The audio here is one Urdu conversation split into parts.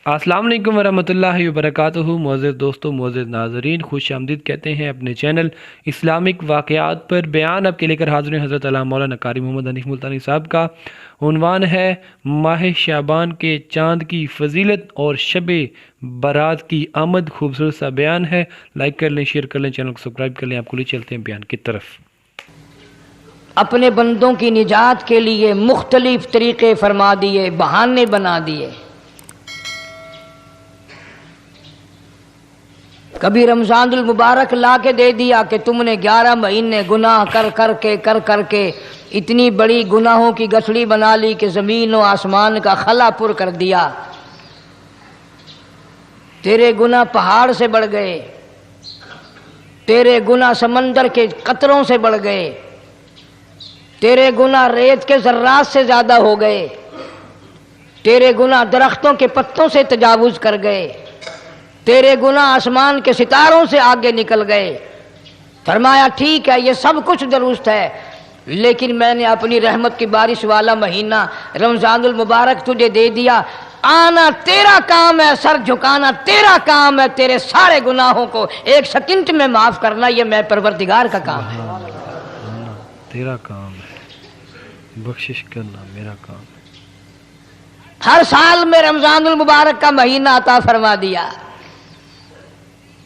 السلام علیکم ورحمۃ اللہ وبرکاتہ۔ معزز دوستوں، معزز ناظرین، خوش آمدید کہتے ہیں اپنے چینل اسلامک واقعات پر۔ بیان اب کے لے کر حاضر ہیں حضرت علامہ مولانا قاری محمد حنیف ملتانی صاحب کا۔ عنوان ہے ماہ شعبان کے چاند کی فضیلت اور شب برات کی آمد۔ خوبصورت سا بیان ہے، لائک کر لیں، شیئر کر لیں، چینل کو سبسکرائب کر لیں۔ آپ کو لے چلتے ہیں بیان کی طرف۔ اپنے بندوں کی نجات کے لیے مختلف طریقے فرما دیے، بہانے بنا دیے۔ کبھی رمضان المبارک لا کے دے دیا کہ تم نے 11 مہینے گناہ کر کے اتنی بڑی گناہوں کی گٹھڑی بنا لی کہ زمین و آسمان کا خلا پر کر دیا۔ تیرے گناہ پہاڑ سے بڑھ گئے، تیرے گناہ سمندر کے قطروں سے بڑھ گئے، تیرے گناہ ریت کے ذرات سے زیادہ ہو گئے، تیرے گناہ درختوں کے پتوں سے تجاوز کر گئے، تیرے گناہ آسمان کے ستاروں سے آگے نکل گئے۔ فرمایا ٹھیک ہے، یہ سب کچھ درست ہے، لیکن میں نے اپنی رحمت کی بارش والا مہینہ رمضان المبارک تجھے دے دیا۔ آنا تیرا کام ہے، سر جھکانا تیرا کام ہے، تیرے سارے گناہوں کو ایک سیکنڈ میں معاف کرنا یہ میں پروردگار کا کام ہے۔ تیرا کام ہے، بخشش کرنا میرا کام ہے۔ ہر سال میں رمضان المبارک کا مہینہ عطا فرما دیا۔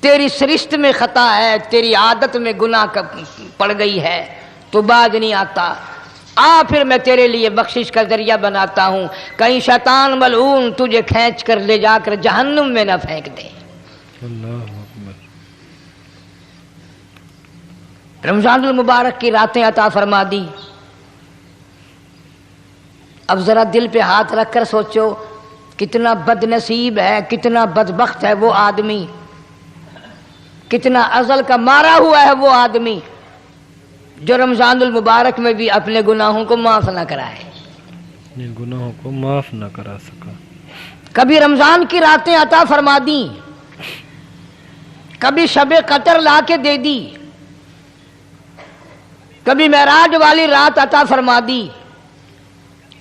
تیری سرشت میں خطا ہے، تیری عادت میں گناہ پڑ گئی ہے، تو باز نہیں آتا، آ پھر میں تیرے لیے بخشش کا ذریعہ بناتا ہوں، کہیں شیطان ملعون تجھے کھینچ کر لے جا کر جہنم میں نہ پھینک دے۔ اللہ اکبر۔ رمضان المبارک کی راتیں عطا فرما دی۔ اب ذرا دل پہ ہاتھ رکھ کر سوچو، کتنا بد نصیب ہے، کتنا بدبخت ہے وہ آدمی، کتنا ازل کا مارا ہوا ہے وہ آدمی جو رمضان المبارک میں بھی اپنے گناہوں کو معاف نہ کرائے، اپنے گناہوں کو معاف نہ کرا سکا۔ کبھی رمضان کی راتیں عطا فرما دیں، کبھی شب قدر لا کے دے دی، کبھی معراج والی رات عطا فرما دی،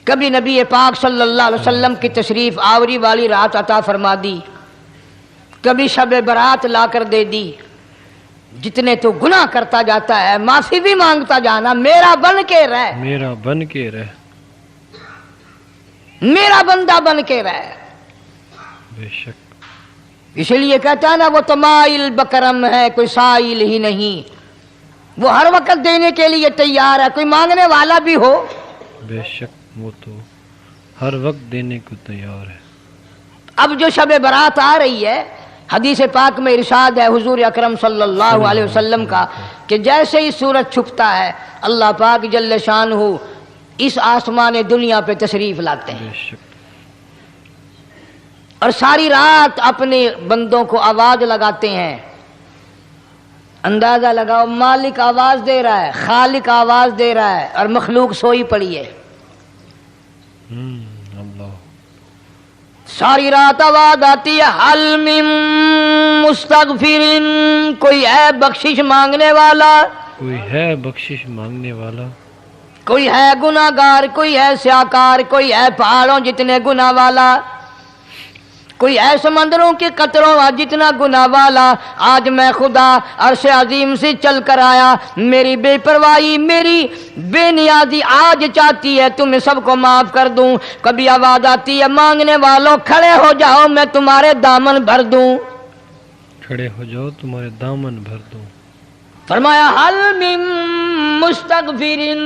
کبھی نبی پاک صلی اللہ علیہ وسلم کی تشریف آوری والی رات عطا فرما دی، کبھی شب برات لا کر دے دی۔ جتنے تو گناہ کرتا جاتا ہے معافی بھی مانگتا جانا، میرا بن کے رہ، میرا بن کے رہ، میرا بندہ بن کے رہ۔ بے شک۔ اس لیے کہتا ہے نا، وہ تو مائل بکرم ہے، کوئی سائل ہی نہیں، وہ ہر وقت دینے کے لیے تیار ہے، کوئی مانگنے والا بھی ہو۔ بے شک، وہ تو ہر وقت دینے کو تیار ہے۔ اب جو شب برات آ رہی ہے، حدیث پاک میں ارشاد ہے حضور اکرم صلی اللہ علیہ وسلم کا کہ جیسے ہی سورج چھپتا ہے اللہ پاک جل شانہ اس آسمان دنیا پہ تشریف لاتے ہیں، بے شک۔ اور ساری رات اپنے بندوں کو آواز لگاتے ہیں۔ اندازہ لگاؤ، مالک آواز دے رہا ہے، خالق آواز دے رہا ہے، اور مخلوق سوئی پڑی ہے۔ اللہ۔ ساری رات آواز آتی ہے، حل من مستغفر، کوئی ہے بخشش مانگنے والا، کوئی ہے بخشش مانگنے والا، کوئی ہے گناہ گار، کوئی ہے سیاکار، کوئی ہے پہاڑوں جتنے گناہ والا، کوئی ہے سمندروں کے قطروں جتنا گناہ والا۔ آج میں خدا عرش عظیم سے چل کر آیا، میری بے پرواہی، میری بے نیازی آج چاہتی ہے تمہیں سب کو معاف کر دوں۔ کبھی آواز آتی ہے، مانگنے والوں کھڑے ہو جاؤ، میں تمہارے دامن بھر دوں۔ کھڑے ہو جاؤ تمہارے دامن بھر دوں۔ فرمایا حل من مستغفرین،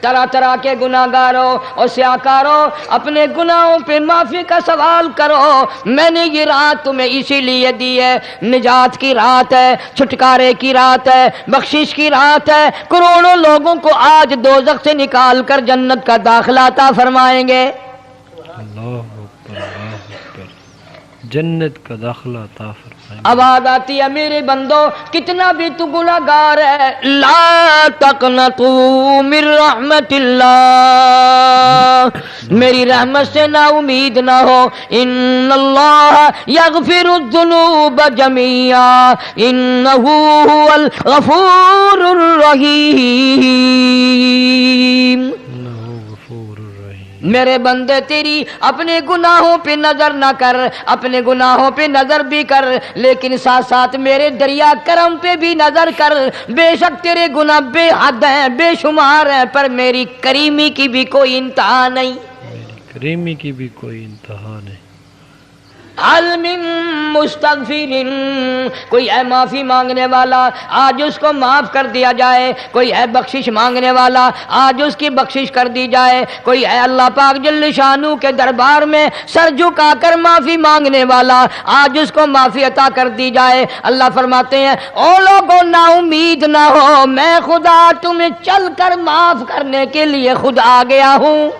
طرح طرح کے گناہ گاروں اور سیاکاروں اپنے گناہوں پہ معافی کا سوال کرو، میں نے یہ رات تمہیں اسی لیے دی ہے، نجات کی رات ہے، چھٹکارے کی رات ہے، بخشش کی رات ہے۔ کروڑوں لوگوں کو آج دوزخ سے نکال کر جنت کا داخلہ عطا فرمائیں گے۔ اللہ اکبر، اللہ اکبر۔ جنت کا داخلہ عطا فرمائیں گے۔ آواز آتی ہے، میرے بندو کتنا بھی تو گناہ گار ہے، لا تقنطوا من رحمت اللہ، میری رحمت سے نا امید نہ ہو۔ ان اللہ یغفر الذنوب جميعا انہ هو الغفور الرحیم۔ انہ غفور الرحیم۔ میرے بندے تیری اپنے گناہوں پہ نظر نہ کر، اپنے گناہوں پہ نظر بھی کر، لیکن ساتھ ساتھ میرے دریا کرم پہ بھی نظر کر۔ بے شک تیرے گناہ بے حد ہیں، بے شمار ہیں، پر میری کریمی کی بھی کوئی انتہا نہیں، میری کریمی کی بھی کوئی انتہا نہیں۔ حل من مستغفر، کوئی ہے معافی مانگنے والا، آج اس کو معاف کر دیا جائے۔ کوئی ہے بخشش مانگنے والا، آج اس کی بخشش کر دی جائے۔ کوئی ہے اللہ پاک جل شانو کے دربار میں سر جھکا کر معافی مانگنے والا، آج اس کو معافی عطا کر دی جائے۔ اللہ فرماتے ہیں او لوگوں نا امید نہ ہو، میں خدا تمہیں چل کر معاف کرنے کے لیے خود آ گیا ہوں۔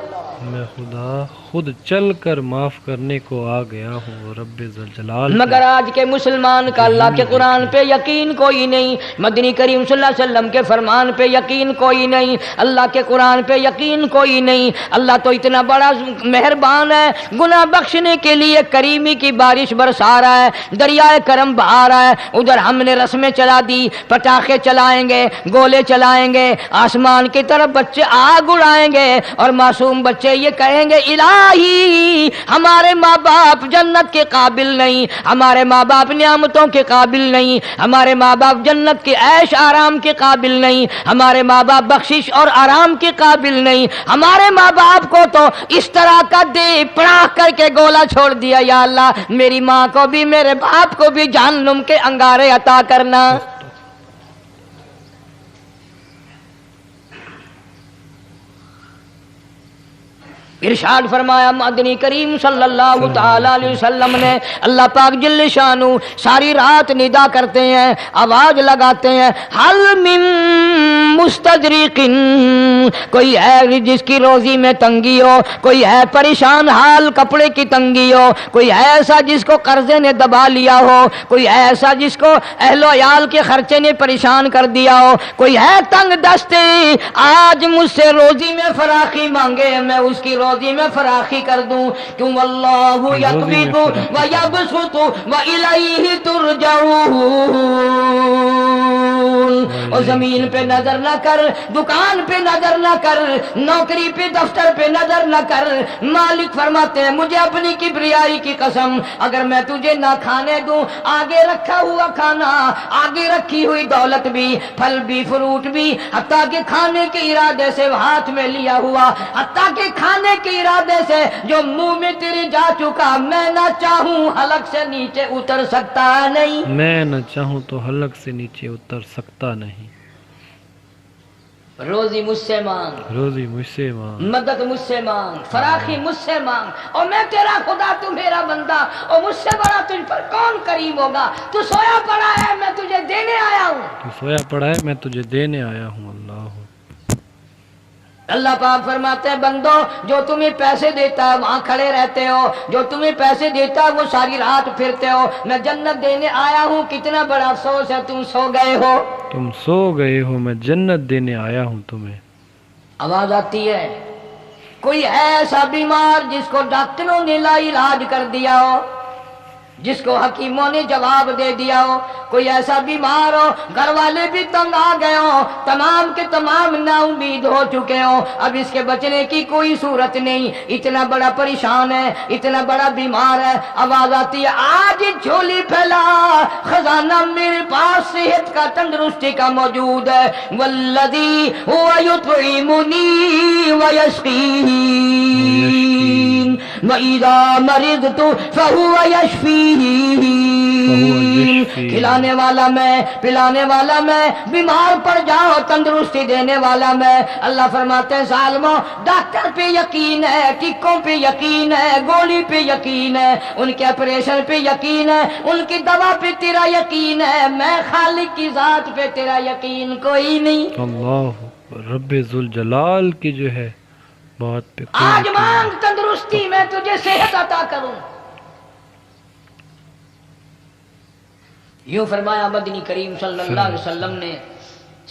میں خدا خود چل کر معاف کرنے کو آ گیا ہوں، رب ذوالجلال۔ مگر آج کے مسلمان کا اللہ کے قرآن پہ یقین کوئی نہیں، مدنی کریم صلی اللہ علیہ وسلم کے فرمان پہ یقین کوئی نہیں، اللہ کے قرآن پہ یقین کوئی نہیں۔ اللہ تو اتنا بڑا مہربان ہے، گناہ بخشنے کے لیے کریمی کی بارش برسا رہا ہے، دریائے کرم بہا رہا ہے۔ ادھر ہم نے رسمیں چلا دی، پٹاخے چلائیں گے، گولے چلائیں گے، آسمان کی طرف بچے آگ اڑائیں گے، اور معصوم بچے یہ کہیں گے الہی ہمارے ماں باپ جنت کے قابل نہیں، ہمارے ماں باپ نعمتوں کے قابل نہیں، ہمارے ماں باپ جنت کے عیش آرام کے قابل نہیں، ہمارے ماں باپ بخشش اور آرام کے قابل نہیں، ہمارے ماں باپ کو تو اس طرح کا دے پڑاخ کر کے گولا چھوڑ دیا۔ یا اللہ میری ماں کو بھی میرے باپ کو بھی جہنم کے انگارے عطا کرنا۔ ارشاد فرمایا مدنی کریم صلی اللہ تعالی علیہ وسلم نے، اللہ پاک جل شانو ساری رات ندا کرتے ہیں، آواز لگاتے ہیں حل من مستدرق، کوئی ہے جس کی روزی میں تنگی ہو، کوئی ہے پریشان حال کپڑے کی تنگی ہو، کوئی ہے ایسا جس کو قرضے نے دبا لیا ہو، کوئی ہے ایسا جس کو اہل و عیال کے خرچے نے پریشان کر دیا ہو، کوئی ہے تنگ دستے آج مجھ سے روزی میں فراخی مانگے، میں اس کی روزی میں فراخی کر دوں، کیوں اللہ یقبض و یبسط و الیہ ترجعون۔ اور زمین پہ نظر نہ کر، دکان پہ نظر نہ کر، نوکری پہ دفتر پہ نظر نہ کر۔ مالک فرماتے ہیں مجھے اپنی کبریائی کی قسم، اگر میں تجھے نہ کھانے دوں، آگے رکھا ہوا کھانا، آگے رکھی ہوئی دولت بھی، پھل بھی، فروٹ بھی، حتیٰ کہ کھانے کے ارادے سے ہاتھ میں لیا ہوا، حتیٰ کہ کھانے کے ارادے سے جو منہ میں تیرے جا چکا، میں نہ چاہوں حلق سے نیچے اتر سکتا نہیں، میں نہ چاہوں تو حلق سے نیچے اتر سکتا نہیں۔ روزی مجھ سے مانگ، روزی مجھ سے مانگ، مدد مجھ سے مانگ، فراخی مجھ سے مانگ، اور میں تیرا خدا تو میرا بندہ، اور مجھ سے بڑا تجھ پر کون کریم ہوگا؟ تو سویا پڑا ہے میں تجھے دینے آیا ہوں، تو سویا پڑا ہے میں تجھے دینے آیا ہوں۔ اللہ اللہ پاک فرماتے ہیں بندو جو تمہیں پیسے دیتا ہے وہاں کھڑے رہتے ہو، جو تمہیں پیسے دیتا ہے وہ ساری رات پھرتے ہو، میں جنت دینے آیا ہوں، کتنا بڑا افسوس ہے تم سو گئے ہو۔ تم سو گئے ہو، میں جنت دینے آیا ہوں تمہیں۔ آواز آتی ہے کوئی ہے ایسا بیمار جس کو ڈاکٹروں نے لا علاج کر دیا ہو، جس کو حکیموں نے جواب دے دیا ہو، کوئی ایسا بیمار ہو گھر والے بھی تنگ آ گئے ہو، تمام کے تمام نا امید ہو چکے ہو، اب اس کے بچنے کی کوئی صورت نہیں، اتنا بڑا پریشان ہے، اتنا بڑا بیمار ہے، آواز آتی ہے آج جھولی پھیلا، خزانہ میرے پاس صحت کا تندرستی کا موجود ہے، والذی هو یطعمنی ویسقین وَإِذَا مَرِضْتُ فَهُوَ يَشْفِينِ، کھلانے والا میں، پلانے والا میں، بیمار پڑ جاؤ تندرستی دینے والا میں۔ اللہ فرماتے ہیں ظالموں ڈاکٹر پہ یقین ہے، ٹکوں پہ یقین ہے، گولی پہ یقین ہے، ان کے آپریشن پہ یقین ہے، ان کی دوا پہ تیرا یقین ہے، میں خالق کی ذات پہ تیرا یقین کوئی نہیں۔ اللہ رب ذوالجلال کی جو ہے بات پہ آج مانگ تندرستی میں تجھے صحت عطا کروں۔ یوں فرمایا مدنی کریم صلی اللہ علیہ وسلم نے،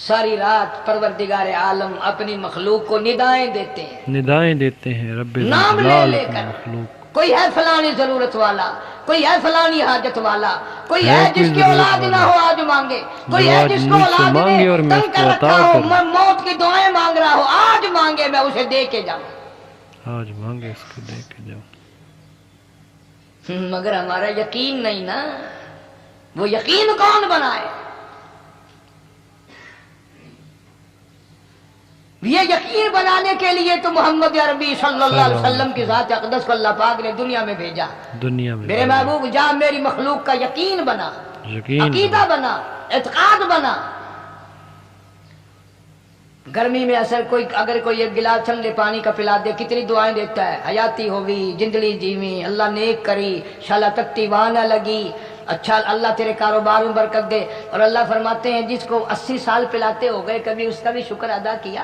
ساری رات پروردگار عالم اپنی مخلوق کو ندائیں دیتے ہیں، ندائیں دیتے ہیں رب نام لے ذوالجلال لے اپنی کر، مخلوق۔ کوئی ہے فلانی ضرورت والا، کوئی ہے فلانی حاجت والا، کوئی ہے ہے کوئی جس کی ضرورت اولاد نہ والا، ہو آج مانگے، کوئی جو ہے آج جس کو مجھ سے اولاد مانگے اور نے میں تنگ اس کر کو رکھا عطا ہو، کروں۔ میں موت کی دعائیں مانگ رہا ہو، آج مانگے میں اسے دے کے جاؤں۔ آج مانگے اس کو دے کے جاؤ. مگر ہمارا یقین نہیں نا. وہ یقین کون بنائے؟ یہ یقین بنانے کے لیے تو محمد عربی صلی اللہ علیہ وسلم کی ذات اقدس کو اللہ پاک نے دنیا میں بھیجا. دنیا میں میرے محبوب جا میری مخلوق کا یقین بنا، یقین عقیدہ بنا، اعتقاد بنا. گرمی میں اگر کوئی ایک گلاس ٹھنڈے پانی کا پلا دے کتنی دعائیں دیتا ہے. حیاتی ہوگی، جندڑی جیویں، اللہ نیک کری، شالا تکتی وہاں نہ لگی، اچھا اللہ تیرے کاروبار میں برکت دے. اور اللہ فرماتے ہیں جس کو 80 سال پلاتے ہو گئے کبھی اس کا بھی شکر ادا کیا؟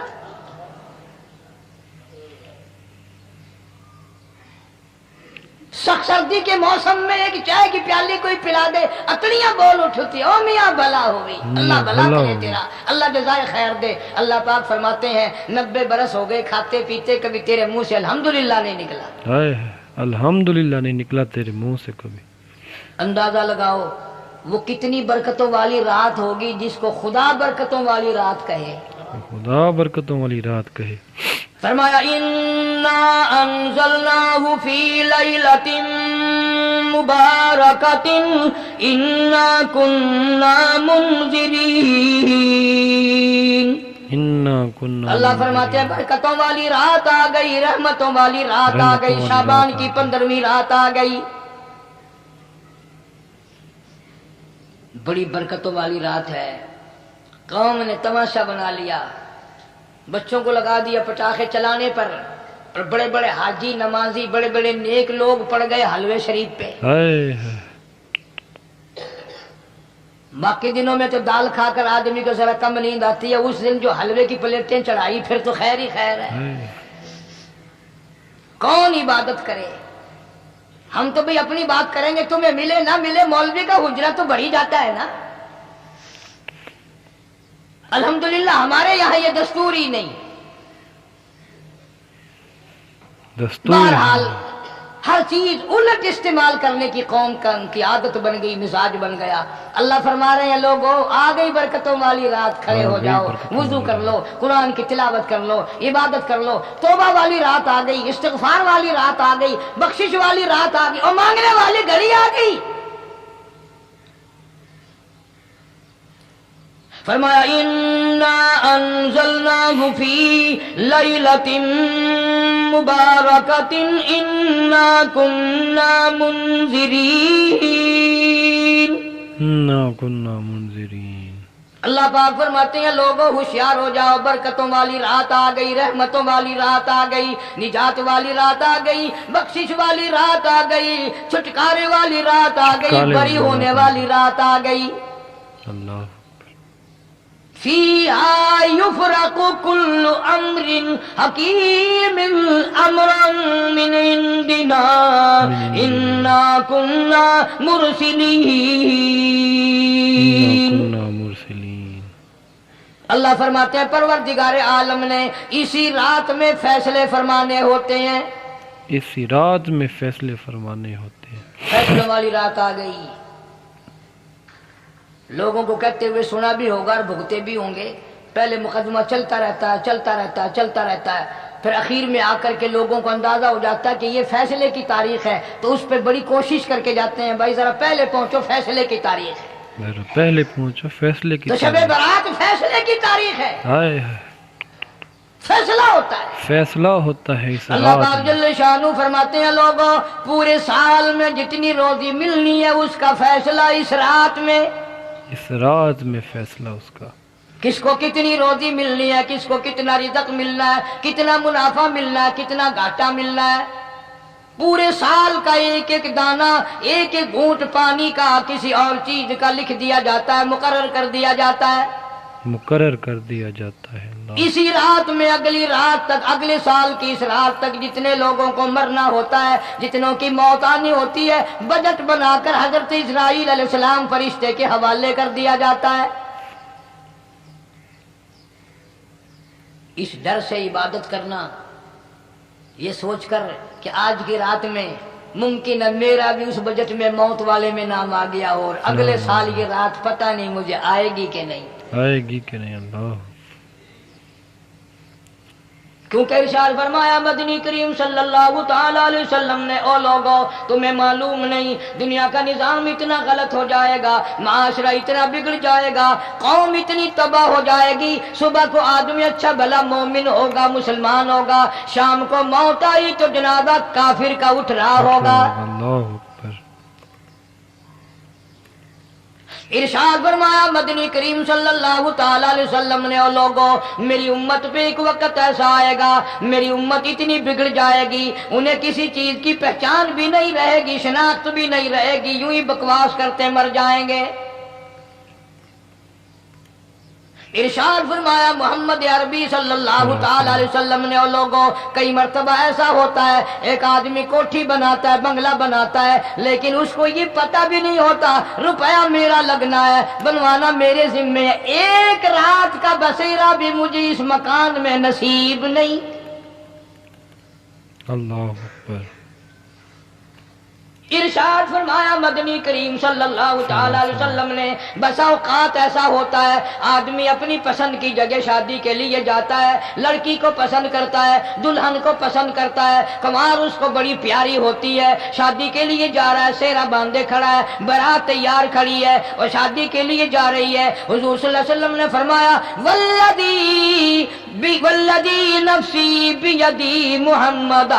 سخت سردی کے موسم میں ایک چائے کی پیالی کوئی پلا دے اکڑیاں بول اٹھتی. او میاں بھلا ہوئی، اللہ بھلا کرے تیرا، اللہ جزائے خیر دے. اللہ پاک فرماتے ہیں 90 برس ہو گئے کھاتے پیتے کبھی تیرے منہ سے الحمدللہ نہیں نکلا. الحمدللہ نہیں نکلا تیرے منہ سے کبھی. اندازہ لگاؤ وہ کتنی برکتوں والی رات ہوگی جس کو خدا برکتوں والی رات کہے. خدا برکتوں والی رات کہے. فرمایا انا انزلناہ فی لیلۃ مبارکۃ انا کنا منذرین. اللہ فرماتے ہیں برکتوں والی رات آ گئی، رحمتوں والی رات آ گئی، شعبان کی 15ویں رات آ گئی. بڑی برکتوں والی رات ہے. قوم نے تماشا بنا لیا، بچوں کو لگا دیا پٹاخے چلانے پر، اور بڑے بڑے حاجی نمازی بڑے بڑے نیک لوگ پڑ گئے حلوے شریف پہ. باقی دنوں میں تو دال کھا کر آدمی کو ذرا کم نیند آتی ہے، اس دن جو حلوے کی پلیٹیں چڑھائی پھر تو خیر ہی خیر ہے. کون عبادت کرے؟ ہم تو بھئی اپنی بات کریں گے، تمہیں ملے نہ ملے مولوی کا حجرہ تو بڑھ ہی جاتا ہے نا. الحمدللہ ہمارے یہاں یہ دستور ہی نہیں. بہرحال ہر چیز الٹ استعمال کرنے کی قوم کی عادت بن گئی، مزاج بن گیا. اللہ فرما رہے ہیں لوگوں آ گئی برکتوں والی رات، کھڑے ہو جاؤ، وضو کر لو، قرآن کی تلاوت کر لو، عبادت کر لو. توبہ والی رات آ گئی، استغفار والی رات آ گئی، بخشش والی رات آ گئی، اور مانگنے والی گھڑی آ گئی. فرمایا انا انزلناہ فی لیلۃ مبارکۃ انا کنا منذرین. اللہ پاک فرماتے ہیں لوگوں ہوشیار ہو جاؤ، برکتوں والی رات آ گئی، رحمتوں والی رات آ گئی، نجات والی رات آ گئی، بخشش والی رات آ گئی، چھٹکارے والی رات آ گئی، بری ہونے والی رات آ گئی. اللہ فیہا یفرق کل امر حکیم امرا من عندنا انا کنا مرسلین. اللہ فرماتے ہیں پروردگار عالم نے اسی رات میں فیصلے فرمانے ہوتے ہیں. اسی رات میں فیصلے فرمانے ہوتے ہیں. فیصلوں والی رات آ گئی. لوگوں کو کہتے ہوئے سنا بھی ہوگا اور بھگتے بھی ہوں گے. پہلے مقدمہ چلتا رہتا ہے، چلتا رہتا ہے، پھر اخیر میں آ کر کے لوگوں کو اندازہ ہو جاتا ہے کہ یہ فیصلے کی تاریخ ہے، تو اس پہ بڑی کوشش کر کے جاتے ہیں بھائی ذرا پہلے پہنچو، فیصلے کی تاریخ ہے. پہلے پہنچو فیصلے کی تو شب برات فیصلے کی تاریخ ہے، فیصلہ ہوتا ہے، فیصلہ ہوتا ہے. اللہ پاک جل شانہ فرماتے ہیں لوگوں پورے سال میں جتنی روزی ملنی ہے اس کا فیصلہ اس رات میں. اس رات میں فیصلہ اس کا، کس کو کتنی روزی ملنی ہے، کس کو کتنا رزق ملنا ہے، کتنا منافع ملنا ہے، کتنا گھاٹا ملنا ہے. پورے سال کا ایک ایک دانہ، ایک ایک گھونٹ پانی کا، کسی اور چیز کا لکھ دیا جاتا ہے، مقرر کر دیا جاتا ہے. اسی رات میں اگلی رات تک، اگلے سال کی اس رات تک جتنے لوگوں کو مرنا ہوتا ہے، جتنوں کی موت آنی ہوتی ہے، بجٹ بنا کر حضرت اسرائیل علیہ السلام فرشتے کے حوالے کر دیا جاتا ہے. اس ڈر سے عبادت کرنا، یہ سوچ کر کہ آج کی رات میں ممکن ہے میرا بھی اس بجٹ میں موت والے میں نام آ گیا ہو، اور اگلے سال یہ رات پتہ نہیں مجھے آئے گی کہ نہیں. اللہ کیونکہ ارشاد فرمایا مدنی کریم صلی اللہ تعالی علیہ وسلم نے، او لوگو تمہیں معلوم نہیں دنیا کا نظام اتنا غلط ہو جائے گا، معاشرہ اتنا بگڑ جائے گا، قوم اتنی تباہ ہو جائے گی، صبح کو آدمی اچھا بھلا مومن ہوگا، مسلمان ہوگا، شام کو موت آئی تو جنازہ کافر کا اٹھ رہا ہوگا۔ اللہ اکبر۔ ارشاد فرمایا مدنی کریم صلی اللہ تعالی علیہ وسلم نے، او لوگو میری امت پہ ایک وقت ایسا آئے گا، میری امت اتنی بگڑ جائے گی، انہیں کسی چیز کی پہچان بھی نہیں رہے گی، شناخت بھی نہیں رہے گی، یوں ہی بکواس کرتے مر جائیں گے۔ ارشاد فرمایا محمد عربی صلی اللہ تعالی علیہ وسلم نے، او لوگوں کئی مرتبہ ایسا ہوتا ہے ایک آدمی کوٹھی بناتا ہے، بنگلہ بناتا ہے، لیکن اس کو یہ پتہ بھی نہیں ہوتا روپیہ میرا لگنا ہے، بنوانا میرے ذمے ہے، ایک رات کا بسیرا بھی مجھے اس مکان میں نصیب نہیں۔ اللہ اکبر۔ ارشاد فرمایا مدنی کریم صلی اللہ تعالی علیہ وسلم نے، بسا اوقات ایسا ہوتا ہے آدمی اپنی پسند کی جگہ شادی کے لیے جاتا ہے، لڑکی کو پسند کرتا ہے، دلہن کو پسند کرتا ہے، کمار اس کو بڑی پیاری ہوتی ہے، شادی کے لیے جا رہا ہے، سہرا باندھے کھڑا ہے، بارات تیار کھڑی ہے اور شادی کے لیے جا رہی ہے۔ حضور صلی اللہ علیہ وسلم نے فرمایا والذی نفسی بیدی محمد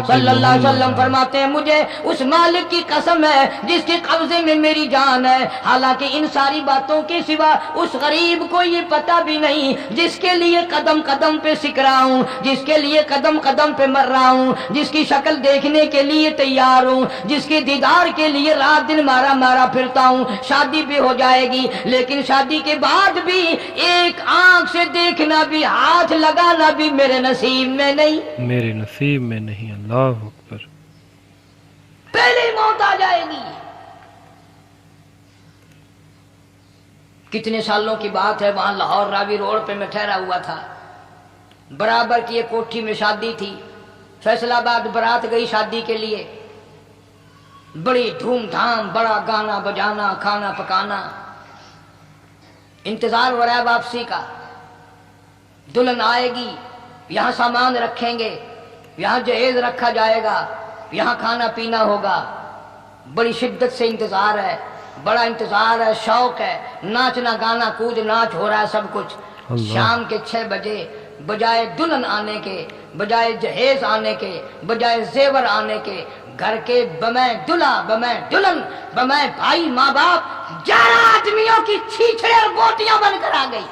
صلی اللہ علیہ وسلم فرماتے ہیں مجھے اس مالک کی قسم ہے جس کے قبضے میں میری جان ہے، حالانکہ ان ساری باتوں کے سوا اس غریب کو یہ پتہ بھی نہیں جس کے لیے قدم قدم پہ سکھ رہا ہوں، جس کے لیے قدم قدم پہ مر رہا ہوں، جس کی شکل دیکھنے کے لیے تیار ہوں، جس کے دیدار کے لیے رات دن مارا مارا پھرتا ہوں۔ شادی بھی ہو جائے گی لیکن شادی کے بعد بھی ایک آنکھ سے دیکھنا بھی، ہاتھ لگانا بھی میرے نصیب میں نہیں، میرے نصیب میں نہیں۔ اللہ اکبر۔ پہلے ہی موت آ جائے گی۔ کتنے سالوں کی بات ہے، وہاں لاہور راوی روڈ پہ میں ٹھہرا ہوا تھا، برابر کی ایک کوٹھی میں شادی تھی، فیصل آباد برات گئی شادی کے لیے، بڑی دھوم دھام، بڑا گانا بجانا، کھانا پکانا، انتظار ہو رہا ہے واپسی کا، دلہن آئے گی، یہاں سامان رکھیں گے، یہاں جہیز رکھا جائے گا، یہاں کھانا پینا ہوگا، بڑی شدت سے انتظار ہے، بڑا انتظار ہے، شوق ہے، ناچنا گانا کود ناچ ہو رہا ہے سب کچھ۔ شام کے 6 بجے بجائے دلہن آنے کے، بجائے جہیز آنے کے، بجائے زیور آنے کے، گھر کے بمیں دلہا، بمیں دلہن، بمیں بھائی ماں باپ 11 آدمیوں کی چھیچڑے اور بوٹیاں بن کر آ گئی۔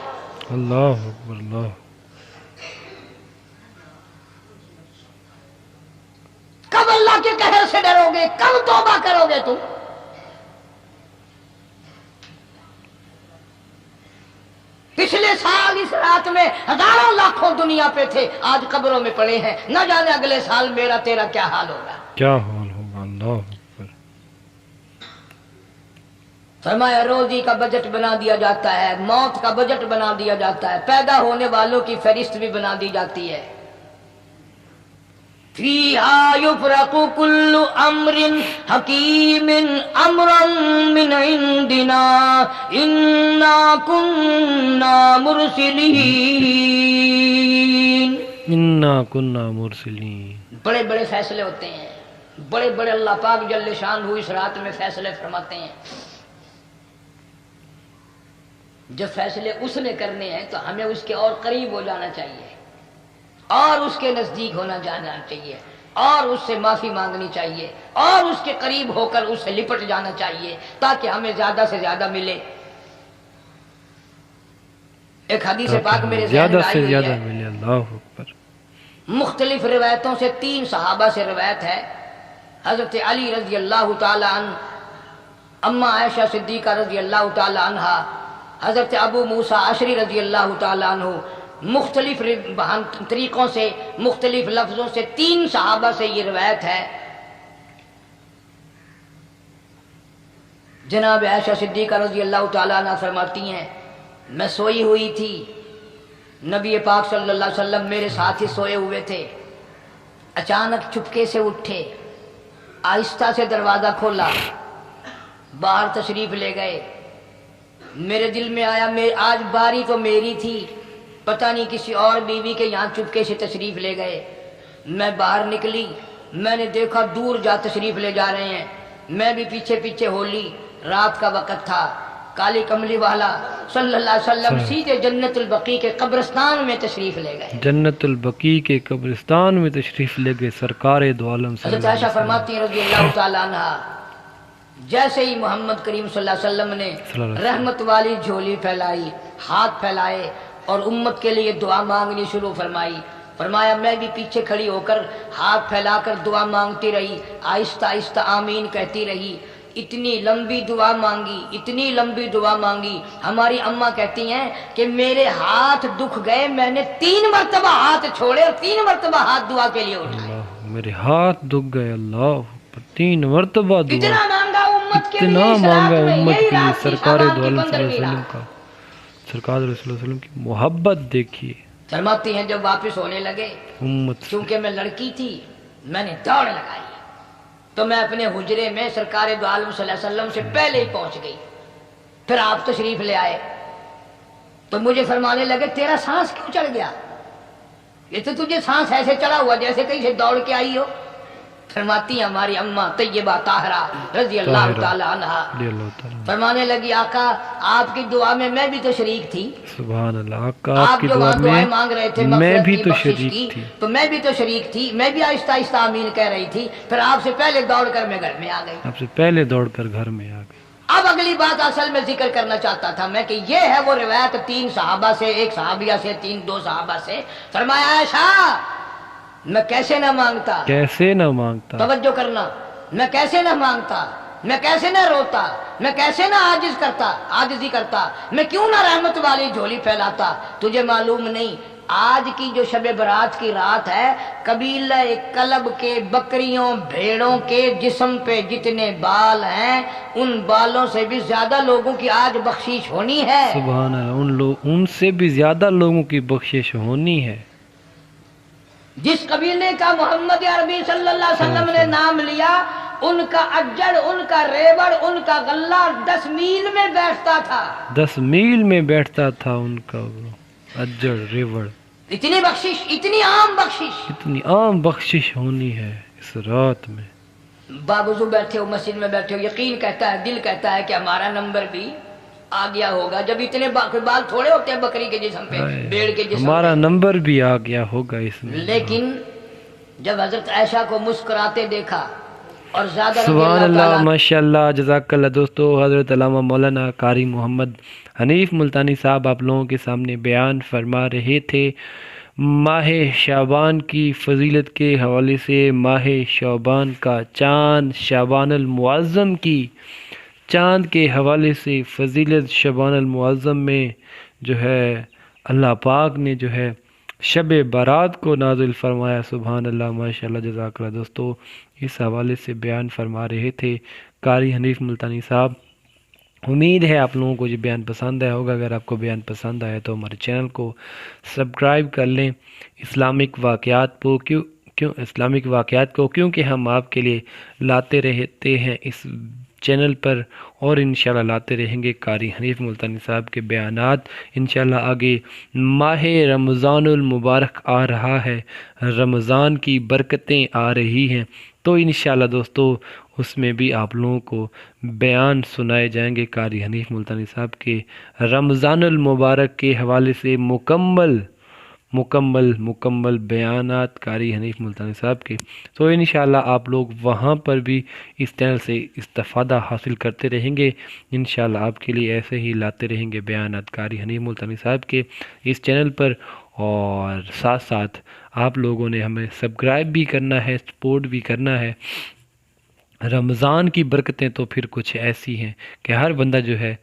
اللہ اکبر۔ اللہ۔ کب اللہ کے قہر سے ڈرو گے؟ کب توبہ کرو گے تم؟ پچھلے سال اس رات میں ہزاروں لاکھوں دنیا پہ تھے، آج قبروں میں پڑے ہیں، نہ جانے اگلے سال میرا تیرا کیا حال ہوگا۔ کیا حال ہوگا۔ اللہ اکبر۔ فرمایا روزی کا بجٹ بنا دیا جاتا ہے، موت کا بجٹ بنا دیا جاتا ہے، پیدا ہونے والوں کی فہرست بھی بنا دی جاتی ہے۔ فیہا یفرق کل امر حکیم امرا من عندنا انا کننا مرسلین۔ انا کننا مرسلین۔ بڑے بڑے فیصلے ہوتے ہیں، بڑے بڑے اللہ پاک جل شان اس رات میں فیصلے فرماتے ہیں۔ جب فیصلے اس نے کرنے ہیں تو ہمیں اس کے اور قریب ہو جانا چاہیے، اور اس کے نزدیک ہونا جانا چاہیے، اور اس سے معافی مانگنی چاہیے، اور اس کے قریب ہو کر اس سے لپٹ جانا چاہیے تاکہ ہمیں زیادہ سے زیادہ ملے۔ ایک حدیث پاک میرے ذہن زیادہ میں آئی سے ہوئی زیادہ ہے، ملے۔ اللہ اکبر۔ مختلف روایتوں سے 3 صحابہ سے روایت ہے، حضرت علی رضی اللہ تعالی عنہ، اما عائشہ صدیقہ رضی اللہ تعالی عنہا، حضرت ابو موسیٰ اشعری رضی اللہ تعالی عنہ، مختلف طریقوں سے، مختلف لفظوں سے 3 صحابہ سے یہ روایت ہے۔ جناب عائشہ صدیقہ رضی اللہ تعالی عنہ فرماتی ہیں میں سوئی ہوئی تھی، نبی پاک صلی اللہ علیہ وسلم میرے ساتھ ہی سوئے ہوئے تھے، اچانک چپکے سے اٹھے، آہستہ سے دروازہ کھولا، باہر تشریف لے گئے۔ میرے دل میں آیا آج باری تو میری تھی، پتہ نہیں کسی اور بیوی کے یہاں چپکے سے تشریف لے گئے. میں باہر نکلی, میں نے دیکھا دور جا تشریف لے جا رہے ہیں. میں بھی پیچھے پیچھے ہو لی. رات کا وقت تھا. کالی کملی والا صلی اللہ علیہ وسلم سیدھے جنت البقیع کے قبرستان میں تشریف لے گئے. جنت البقیع کے قبرستان میں تشریف لے گئے سرکار دو عالم صلی حضرت اللہ علیہ عائشہ وسلم. فرماتی ہیں رضی اللہ تعالیٰ عنہ, جیسے ہی محمد کریم صلی اللہ علیہ وسلم نے صلی اللہ علیہ وسلم رحمت والی جھولی پھیلائی, ہاتھ پھیلائے اور امت کے لیے دعا مانگنی شروع فرمائی. فرمایا میں بھی پیچھے کھڑی ہو کر ہاتھ پھیلا کر دعا مانگتی رہی, آہستہ آہستہ آمین کہتی رہی. اتنی لمبی دعا مانگی, اتنی لمبی دعا مانگی. ہماری اماں کہتی ہیں کہ میرے ہاتھ دکھ گئے, میں نے 3 مرتبہ ہاتھ چھوڑے اور 3 مرتبہ ہاتھ دعا کے لیے اٹھائے. اللہ میرے ہاتھ دکھ گئے, اللہ 3 مرتبہ دعا. اتنا مانگا امت کے اتنا لیے, اس مانگا رات میں, امت یہی کے لیے. رات تھی سرکار شعبان دو کی عالم صلی 15ویں اللہ علیہ وسلم رات. کا, سرکار صلی اللہ علیہ وسلم کی محبت دیکھیے. فرماتی ہیں جب واپس ہونے لگے, امت سے چونکہ میں لڑکی تھی, میں نے دوڑ لگائی تو میں اپنے حجرے میں سرکار دو عالم صلی اللہ علیہ وسلم سے پہلے ہی پہنچ گئی. پھر آپ تشریف لے آئے تو مجھے فرمانے لگے تیرا سانس کیوں چڑھ گیا, یہ تو تجھے سانس ایسے چڑھا ہوا جیسے کہیں سے دوڑ کے آئی ہو. فرماتی ہیں ہماری اماں طیبہ طاہرہ رضی اللہ تعالی عنہ, رضی اللہ تعالیٰ. فرمانے لگی آقا آپ کی دعا میں بھی تو شریک تھی. سبحان اللہ. آقا آپ آپ کی جو دعا وہاں دعائیں مانگ رہے تھے میں مغفرت بھی کی, تو بخشش شریک کی, تھی. تو میں بھی تو شریک تھی. میں بھی آہستہ آہستہ آمین کہہ رہی تھی. پھر آپ سے پہلے دوڑ کر میں گھر میں آ گئی. آپ سے پہلے دوڑ کر گھر میں آ گئے. اب اگلی بات اصل میں ذکر کرنا چاہتا تھا میں کہ یہ ہے وہ روایت 3 صحابہ سے, 1 صحابیہ سے, 2 صحابہ سے. فرمایا عائشہ میں کیسے نہ مانگتا, کیسے نہ مانگتا, توجہ کرنا, میں کیسے نہ مانگتا, میں کیسے نہ روتا, میں کیسے نہ عاجزی کرتا, میں کیوں نہ رحمت والی جھولی پھیلاتا. تجھے معلوم نہیں آج کی جو شب برات کی رات ہے, قبیلہ کلب کے بکریوں بھیڑوں کے جسم پہ جتنے بال ہیں ان بالوں سے بھی زیادہ لوگوں کی آج بخشش ہونی ہے. سبحان اللہ. ان سے بھی زیادہ لوگوں کی بخشش ہونی ہے. جس قبیلے کا محمد عربی صلی اللہ علیہ وسلم نے نام لیا, ان کا اجڑ, ان کا ریوڑ, ان کا غلہ 10 میل میں بیٹھتا تھا. 10 میل میں بیٹھتا تھا ان کا اجڑ ریوڑ. اتنی بخشش, اتنی عام بخشش. اتنی عام بخشش ہونی ہے اس رات میں. باوضو بیٹھے ہو, مسجد میں بیٹھے ہو, یقین کہتا ہے, دل کہتا ہے کہ ہمارا نمبر بھی آ گیا ہوگا. جب اتنے بال تھوڑے ہوتے ہیں بکری کے جسم پہ, بھیڑ کے جسم ہمارا پہ. نمبر بھی آ گیا ہوگا اس میں. لیکن جب حضرت عائشہ کو مسکراتے دیکھا اور زیادہ سبحان اللہ, ماشاء اللہ, جزاک اللہ. دوستو حضرت علامہ مولانا قاری محمد حنیف ملتانی صاحب آپ لوگوں کے سامنے بیان فرما رہے تھے ماہ شعبان کی فضیلت کے حوالے سے. ماہ شعبان کا چاند, شعبان المعظم کی چاند کے حوالے سے فضیلت. شعبان المعظم میں جو ہے اللہ پاک نے جو ہے شب برات کو نازل فرمایا. سبحان اللہ, ماشاءاللہ, جزاک اللہ. دوستو اس حوالے سے بیان فرما رہے تھے قاری حنیف ملتانی صاحب. امید ہے آپ لوگوں کو یہ بیان پسند آیا ہوگا. اگر آپ کو بیان پسند آیا تو ہمارے چینل کو سبسکرائب کر لیں, اسلامک واقعات کو. کیوں اسلامک واقعات کو؟ کیونکہ ہم آپ کے لیے لاتے رہتے ہیں اس چینل پر, اور انشاءاللہ لاتے رہیں گے قاری حنیف ملتانی صاحب کے بیانات. انشاءاللہ آگے ماہ رمضان المبارک آ رہا ہے, رمضان کی برکتیں آ رہی ہیں, تو انشاءاللہ دوستو اس میں بھی آپ لوگوں کو بیان سنائے جائیں گے قاری حنیف ملتانی صاحب کے رمضان المبارک کے حوالے سے مکمل بیانات قاری حنیف ملتانی صاحب کے. تو انشاءاللہ آپ لوگ وہاں پر بھی اس چینل سے استفادہ حاصل کرتے رہیں گے. انشاءاللہ آپ کے لیے ایسے ہی لاتے رہیں گے بیانات قاری حنیف ملتانی صاحب کے اس چینل پر. اور ساتھ ساتھ آپ لوگوں نے ہمیں سبسکرائب بھی کرنا ہے, سپورٹ بھی کرنا ہے. رمضان کی برکتیں تو پھر کچھ ایسی ہیں کہ ہر بندہ جو ہے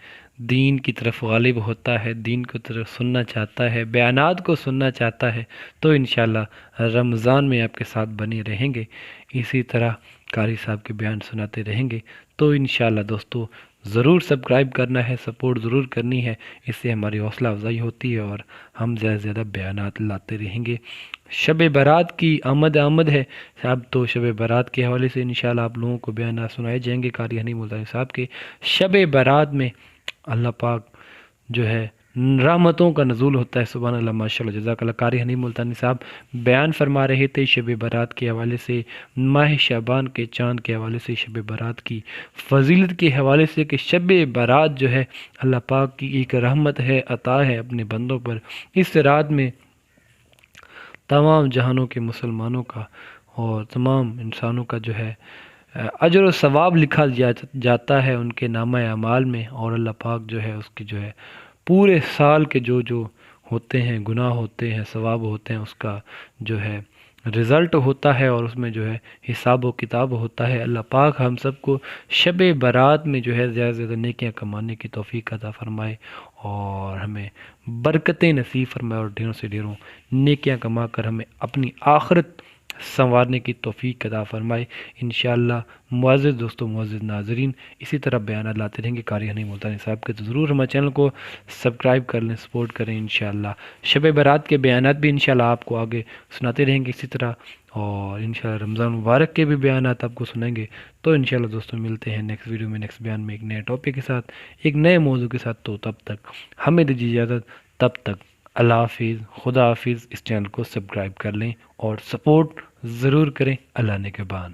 دین کی طرف غالب ہوتا ہے, دین کی طرف سننا چاہتا ہے, بیانات کو سننا چاہتا ہے. تو انشاءاللہ رمضان میں آپ کے ساتھ بنے رہیں گے, اسی طرح قاری صاحب کے بیان سناتے رہیں گے. تو انشاءاللہ دوستو ضرور سبسکرائب کرنا ہے, سپورٹ ضرور کرنی ہے, اس سے ہماری حوصلہ افزائی ہوتی ہے اور ہم زیادہ سے زیادہ بیانات لاتے رہیں گے. شب برات کی آمد ہے. اب تو شب برات کے حوالے سے انشاءاللہ آپ لوگوں کو بیانات سنائے جائیں گے قاری حنیف ملتانی صاحب کے. شب برات میں اللہ پاک جو ہے رحمتوں کا نزول ہوتا ہے۔ سبحان اللہ، ماشاء اللہ، جزاک اللہ۔ قاری حنیف ملتانی صاحب بیان فرما رہے تھے شب برات کے حوالے سے، ماہ شعبان کے چاند کے حوالے سے، شب برات کی فضیلت کے حوالے سے کہ شب برات جو ہے اللہ پاک کی ایک رحمت ہے، عطا ہے اپنے بندوں پر۔ اس رات میں تمام جہانوں کے مسلمانوں کا اور تمام انسانوں کا جو ہے اجر و ثواب لکھا جاتا ہے ان کے نامہ اعمال میں، اور اللہ پاک جو ہے اس کی جو ہے پورے سال کے جو ہوتے ہیں گناہ ہوتے ہیں ثواب ہوتے ہیں، اس کا جو ہے رزلٹ ہوتا ہے، اور اس میں جو ہے حساب و کتاب ہوتا ہے۔ اللہ پاک ہم سب کو شب برات میں جو ہے زیادہ سے زیادہ نیکیاں کمانے کی توفیق عطا فرمائے، اور ہمیں برکتیں نصیب فرمائے، اور ڈھیروں سے ڈھیروں نیکیاں کما کر ہمیں اپنی آخرت سنوارنے کی توفیق عطا فرمائے۔ انشاءاللہ معزز دوستوں، معزز ناظرین، اسی طرح بیانات لاتے رہیں گے قاری حنیف ملتانی صاحب کے، تو ضرور ہمارے چینل کو سبسکرائب کر لیں، سپورٹ کریں۔ انشاءاللہ شب برات کے بیانات بھی انشاءاللہ آپ کو آگے سناتے رہیں گے اسی طرح، اور انشاءاللہ رمضان مبارک کے بھی بیانات آپ کو سنیں گے۔ تو انشاءاللہ دوستوں ملتے ہیں نیکسٹ ویڈیو میں، نیکسٹ بیان میں، ایک نئے ٹاپک کے ساتھ، ایک نئے موضوع کے ساتھ۔ تو تب تک ہمیں دیجیے اجازت، تب تک اللہ حافظ، خدا حافظ۔ اس چینل کو سبسکرائب کر لیں اور سپورٹ ضرور کریں۔ اللہ نے کے بان۔